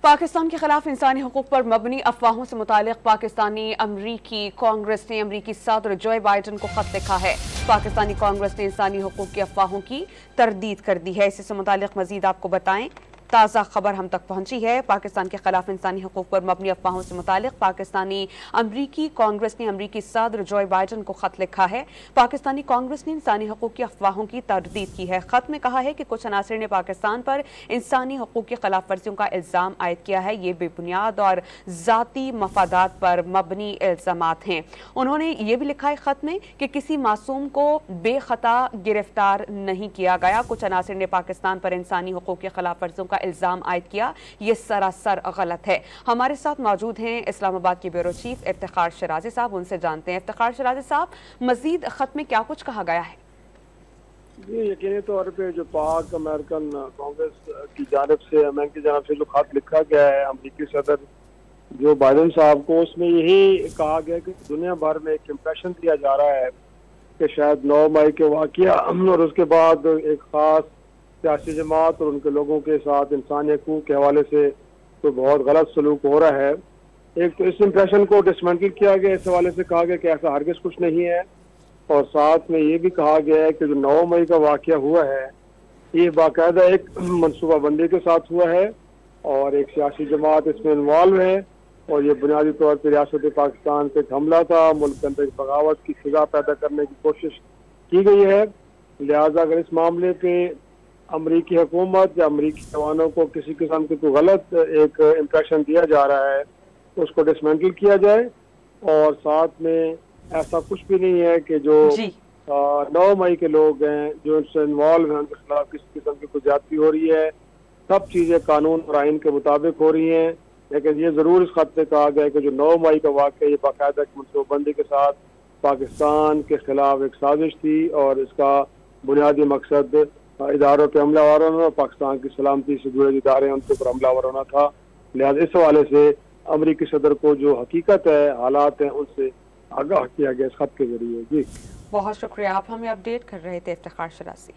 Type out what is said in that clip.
पाकिस्तान के खिलाफ इंसानी हकूक पर मबनी अफवाहों से मुतालिक पाकिस्तानी अमरीकी कांग्रेस ने अमरीकी सदर जो बाइडन को खत लिखा है। पाकिस्तानी कांग्रेस ने इंसानी हकूक की अफवाहों की तरदीद कर दी है। इससे मुतालिक मजीद आपको बताएं, ताज़ा खबर हम तक पहुंची है। पाकिस्तान के खिलाफ इंसानी हकूक पर मबनी अफवाहों से मुतालिक पाकिस्तानी अमरीकी कांग्रेस ने अमरीकी सदर जो बाइडन को खत लिखा है। पाकिस्तानी कांग्रेस ने इंसानी हकूक की अफवाहों की तरदीद की है। खत में कहा है कि कुछ अनासर ने पाकिस्तान पर इंसानी हकूक की खिलाफ वर्जियों का इल्जाम आयद किया है। ये बेबुनियाद और जाती मफादात पर मबनी इल्जामात हैं। उन्होंने ये भी लिखा है खत में कि किसी मासूम को बेखता गिरफ्तार नहीं किया गया। कुछ अनासर ने पाकिस्तान पर इंसानी हकूक की खिलाफ वर्जियों का इल्जाम आयद किया, ये सरासर गलत है। हमारे साथ मौजूद हैं इस्लामाबाद के ब्यूरो चीफ इफ्तिखार शिराजी साहब, उनसे जानते हैं। इफ्तिखार शिराजी साहब, मजीद खत में क्या कुछ कहा गया है? जी, यकीनी तौर पे जो पाक अमेरिकन कांग्रेस की जानिब से अमेरिकी जानिब से जो खत लिखा गया है अमरीकी सदर जो बाइडन साहब को, उसमें यही कहा गया कि दुनिया भर में एक इम्प्रेशन दिया जा रहा है कि शायद 9 मई के वाक़या और उसके बाद एक खास सियासी जमात और उनके लोगों के साथ इंसानी हकूक़ के हवाले से तो बहुत गलत सलूक हो रहा है। एक तो इस इम्प्रेशन को डिसमेंटल किया गया, इस हवाले से कहा गया कि ऐसा हरगिज़ कुछ नहीं है। और साथ में ये भी कहा गया है कि जो 9 मई का वाक़या हुआ है ये बाकायदा एक मनसूबाबंदी के साथ हुआ है और एक सियासी जमात इसमें इन्वॉल्व है और ये बुनियादी तौर पर रियासत पाकिस्तान पे एक हमला था, मुल्क के अंदर बगावत की फिजा पैदा करने की कोशिश की गई है। लिहाजा अगर इस मामले पे अमरीकी हुकूमत या अमरीकी जवानों को किसी किस्म की कोई गलत एक इम्प्रेशन दिया जा रहा है तो उसको डिसमेंटल किया जाए। और साथ में ऐसा कुछ भी नहीं है कि जो 9 मई के लोग हैं जो इनसे इन्वॉल्व हैं उनके खिलाफ किसी किस्म की कोई ज्यादती हो रही है। सब चीज़ें कानून और आइन के मुताबिक हो रही हैं। लेकिन ये ज़रूर इस खत में कहा गया है कि जो 9 मई का वाक़या ये बाकायदा मनसूबाबंदी के साथ पाकिस्तान के खिलाफ एक साजिश थी और इसका बुनियादी मकसद इदारों पे हमलावर होना, पाकिस्तान की सलामती से जुड़े इदारे हैं उनके ऊपर हमलावर होना था। लिहाजा इस हवाले से अमरीकी सदर को जो हकीकत है, हालात हैं, उनसे आगाह किया गया इस खत के जरिए। जी बहुत शुक्रिया, आप हमें अपडेट कर रहे थे इफ्तिखार शिराजी।